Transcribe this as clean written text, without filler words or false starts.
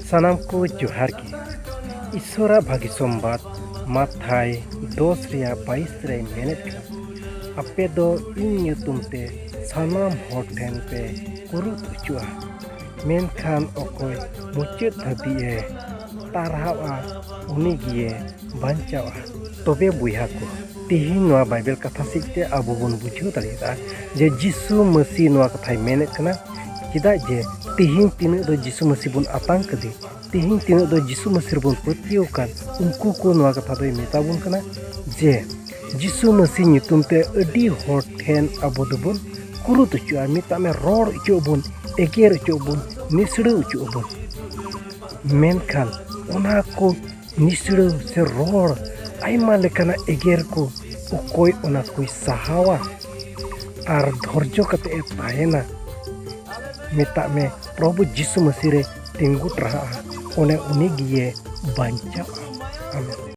सानाम को जोहार की ईश्वरा भागी संबाद माथाय 10 रिया 22 रे मेनेट आपे दो इन ᱧᱩᱛᱩᱢ सानाम हर ठेन पे कुरुत उचुआ मेनखान अकोय मुचाद धाबिए तारहावा उनी गिए बांचावा तबे बुया को तिहिन नवा बाइबल कथा सिकते आबो बन बुझो दाड़ेदा जे जिसु मसीह नवा कथाय मेने कना चिदा जे तिहिन तिन दो जिसु मसीह बन आतांग कदे तिहिन तिन दो जिसु मसीह बन पतियो कान उनको को नवा कथा दो मेताबुन कना जे जिसु मसीह ᱧᱩᱛᱩᱢ ते अडी हर ठेन आबो दबन कुरुत उचुआ मिता में रोड उचुबन एगेर उचुबन निसड़े उचुबन मेनखान उना को निसड़े से रोड आयमा लेकाना एगेर को उकोय उना कोई सहावा आर धैर्य कते ताहेना मिता में प्रभु जिसु मसीह रे तिंगुट रहा ओने उनी गिए बांचा आमेन।